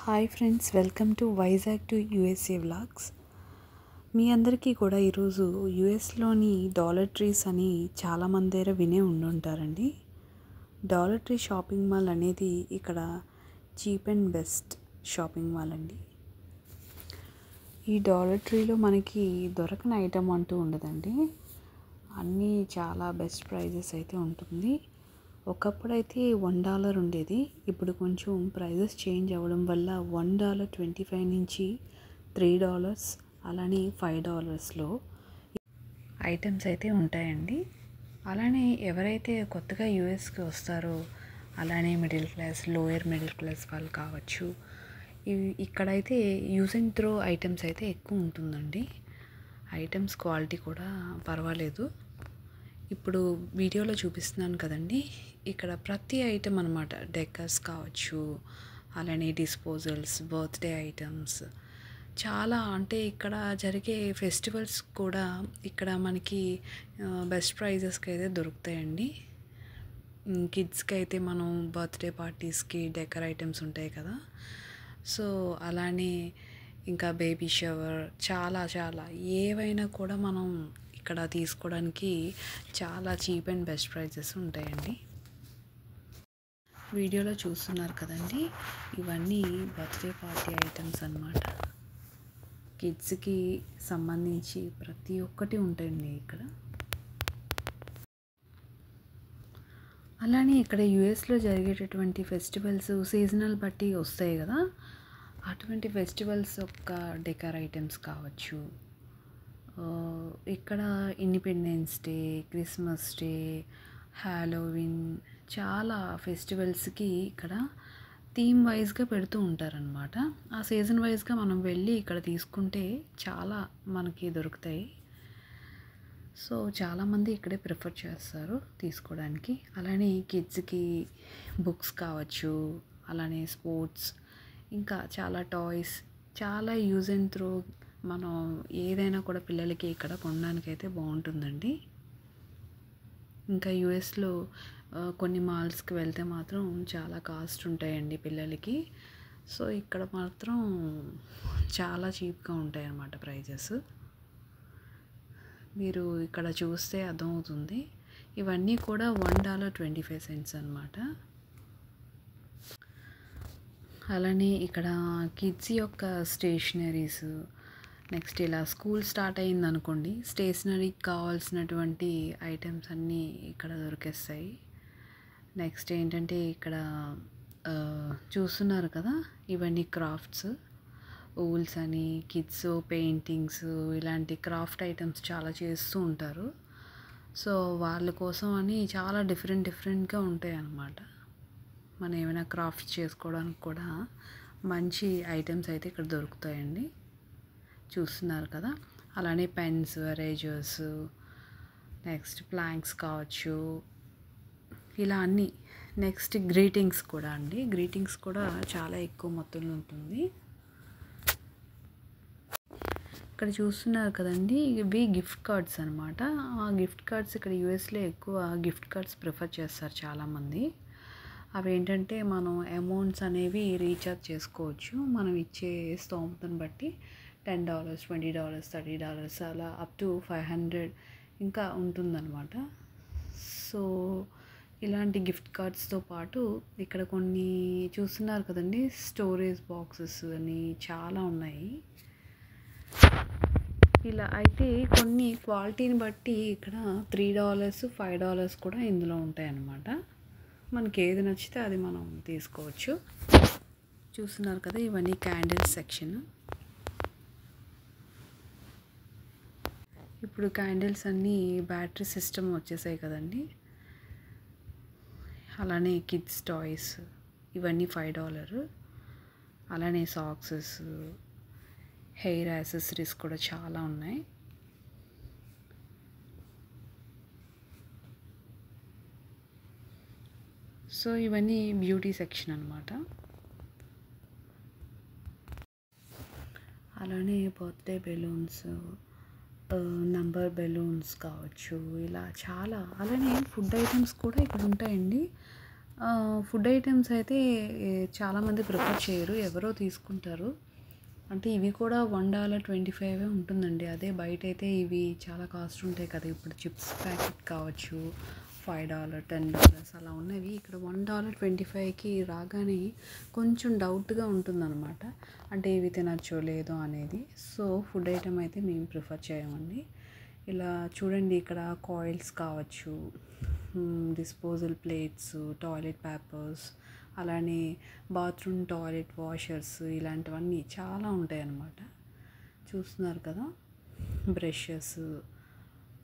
Hi friends, welcome to Vizag to USA vlogs. మీ అందరికీ కూడా ఈరోజు యూఎస్లోని డాలర్ ట్రీస్ అని చాలామంది దగ్గర వినే ఉండుంటారండి. డాలర్ ట్రీ షాపింగ్ మాల్ అనేది ఇక్కడ cheap and best shopping mall అండి. ఈ డాలర్ ట్రీలో మనకి దొరకని ఐటమ్ అంటూ ఉండదండి. అన్నీ చాలా బెస్ట్ ప్రైజెస్ అయితే ఉంటుంది. ఒకప్పుడైతే $1 ఉండేది. ఇప్పుడు కొంచెం ప్రైజెస్ చేంజ్ అవ్వడం వల్ల $1.25 నుంచి $3 అలానే $5లో ఐటమ్స్ అయితే ఉంటాయండి. అలానే ఎవరైతే కొత్తగా యూఎస్కి వస్తారో, అలానే middle class, lower middle class వాళ్ళు కావచ్చు, ఇక్కడైతే యూజ్ అండ్ త్రో ఐటమ్స్ అయితే ఎక్కువ ఉంటుందండి. ఐటమ్స్ క్వాలిటీ కూడా పర్వాలేదు. ఇప్పుడు వీడియోలో చూపిస్తున్నాను కదండి, ఇక్కడ ప్రతి ఐటమ్ అనమాట, డెకర్స్ కావచ్చు, అలానే డిస్పోజల్స్, బర్త్డే ఐటమ్స్, చాలా అంటే ఇక్కడ జరిగే ఫెస్టివల్స్ కూడా ఇక్కడ మనకి బెస్ట్ ప్రైజెస్కి అయితే దొరుకుతాయండి. కిడ్స్కి అయితే మనం బర్త్డే పార్టీస్కి డెకర్ ఐటమ్స్ ఉంటాయి కదా, సో అలానే ఇంకా బేబీ షవర్, చాలా ఏవైనా కూడా మనం ఇక్కడ తీసుకోవడానికి చాలా చీప్ అండ్ బెస్ట్ ప్రైజెస్ ఉంటాయండి. వీడియోలో చూస్తున్నారు కదండి, ఇవన్నీ బర్త్డే పార్టీ ఐటమ్స్ అన్నమాట. కిడ్స్కి సంబంధించి ప్రతి ఒక్కటి ఉంటాయండి ఇక్కడ. అలానే ఇక్కడ యూఎస్లో జరిగేటటువంటి ఫెస్టివల్స్ సీజనల్ బట్టి వస్తాయి కదా, అటువంటి ఫెస్టివల్స్ యొక్క డెకర్ ఐటమ్స్ కావచ్చు. ఇక్కడ independence day, Christmas day, Halloween, చాలా ఫెస్టివల్స్కి ఇక్కడ థీమ్ వైజ్గా పెడుతూ ఉంటారనమాట. ఆ సీజన్ వైజ్గా మనం వెళ్ళి ఇక్కడ తీసుకుంటే చాలా మనకి దొరుకుతాయి. సో చాలామంది ఇక్కడే ప్రిఫర్ చేస్తారు తీసుకోవడానికి. అలానే కిడ్స్కి బుక్స్ కావచ్చు, అలానే స్పోర్ట్స్, ఇంకా చాలా టాయ్స్, చాలా యూజ్ అండ్ త్రో మనం ఏదైనా కూడా పిల్లలకి ఇక్కడ కొనడానికి అయితే బాగుంటుందండి. ఇంకా యూఎస్లో కొన్ని మాల్స్కి వెళ్తే మాత్రం చాలా కాస్ట్ ఉంటాయండి పిల్లలకి. సో ఇక్కడ మాత్రం చాలా చీప్గా ఉంటాయి అన్నమాట ప్రైజెస్. మీరు ఇక్కడ చూస్తే అర్థమవుతుంది. ఇవన్నీ కూడా $1.25 అన్నమాట. అలానే ఇక్కడ కిడ్స్ యొక్క స్టేషనరీస్, నెక్స్ట్ ఇలా స్కూల్ స్టార్ట్ అయింది అనుకోండి, స్టేషనరీకి కావాల్సినటువంటి ఐటమ్స్ అన్నీ ఇక్కడ దొరికేస్తాయి. నెక్స్ట్ ఏంటంటే ఇక్కడ చూస్తున్నారు కదా, ఇవన్నీ క్రాఫ్ట్స్, ఊల్స్ అని, కిడ్స్ పెయింటింగ్స్, ఇలాంటి క్రాఫ్ట్ ఐటమ్స్ చాలా చేస్తూ ఉంటారు. సో వాళ్ళ కోసం అని చాలా డిఫరెంట్గా ఉంటాయి అన్నమాట. మనం ఏమైనా క్రాఫ్ట్స్ చేసుకోవడానికి కూడా మంచి ఐటమ్స్ అయితే ఇక్కడ దొరుకుతాయండి. చూస్తున్నారు కదా, అలానే పెన్స్, ఎరేజర్స్, నెక్స్ట్ ప్లాంక్స్ కావచ్చు, ఇలా అన్నీ. నెక్స్ట్ గ్రీటింగ్స్ కూడా అండి, గ్రీటింగ్స్ కూడా చాలా ఎక్కువ మొత్తంలో ఉంటుంది. ఇక్కడ చూస్తున్నారు కదండి, ఇవి గిఫ్ట్ కార్డ్స్ అనమాట. ఆ గిఫ్ట్ కార్డ్స్ ఇక్కడ యూఎస్లో ఎక్కువ గిఫ్ట్ కార్డ్స్ ప్రిఫర్ చేస్తారు చాలామంది. అవి ఏంటంటే మనం అమౌంట్స్ అనేవి రీఛార్జ్ చేసుకోవచ్చు, మనం ఇచ్చే స్తోమతను బట్టి. $10, $20, $30, అలా అప్ టు 500 ఇంకా ఉంటుందన్నమాట. సో ఇలాంటి గిఫ్ట్ కార్డ్స్తో పాటు ఇక్కడ కొన్ని చూస్తున్నారు కదండి, స్టోరేజ్ బాక్సెస్ అని చాలా ఉన్నాయి. ఇలా అయితే కొన్ని క్వాలిటీని బట్టి ఇక్కడ $3, $5 కూడా ఇందులో ఉంటాయన్నమాట. మనకి ఏది నచ్చితే అది మనం తీసుకోవచ్చు. చూస్తున్నారు కదా, ఇవన్నీ క్యాండిల్స్ సెక్షన్. ఇప్పుడు క్యాండిల్స్ అన్నీ బ్యాటరీ సిస్టమ్ వచ్చేసాయి కదండి. అలానే కిడ్స్ టాయ్స్, ఇవన్నీ $5. అలానే సాక్సెస్, హెయిర్ యాక్సెసరీస్ కూడా చాలా ఉన్నాయి. సో ఇవన్నీ బ్యూటీ సెక్షన్ అన్నమాట. అలానే బర్త్డే బెలూన్స్, నంబర్ బెలూన్స్ కావచ్చు, ఇలా చాలా. అలానే ఫుడ్ ఐటమ్స్ కూడా ఇక్కడ ఉంటాయండి. ఫుడ్ ఐటెమ్స్ అయితే చాలామంది ప్రిఫర్ చేయరు. ఎవరో తీసుకుంటారు. అంటే ఇవి కూడా $1.25 ఉంటుందండి. అదే బయటైతే ఇవి చాలా కాస్ట్ ఉంటాయి కదా! ఇప్పుడు చిప్స్ ప్యాకెట్ కావచ్చు $5, $10 అలా ఉన్నవి. ఇక్కడ $1.25కి రాగానే కొంచెం డౌట్‌గా ఉంటుందన్నమాట. అంటే ఇవి తినచ్చో లేదో అనేది. సో, ఫుడ్ ఐటెమ్ అయితే మేము ప్రిఫర్ చేయమండి. ఇలా చూడండి, ఇక్కడ కాయిల్స్ కావచ్చు, డిస్పోజల్ ప్లేట్స్, టాయిలెట్ పేపర్స్, అలానే బాత్రూమ్ టాయిలెట్ వాషర్స్, ఇలాంటివన్నీ చాలా ఉంటాయన్నమాట. చూస్తున్నారు కదా, బ్రషెస్,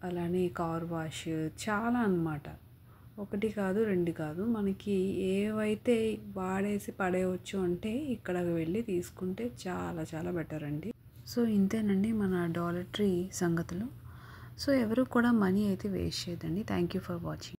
అలానే కార్ వాష్, చాలా అన్నమాట. ఒకటి కాదు, రెండు కాదు, మనకి ఏవైతే వాడేసి పడేయవచ్చు అంటే ఇక్కడికి వెళ్ళి తీసుకుంటే చాలా చాలా బెటర్ అండి. సో ఇంతేనండి మన డాలర్ ట్రీ సంగతులు. సో ఎవరు కూడా మనీ అయితే వేస్ట్ చేయదండి. Thank you for watching.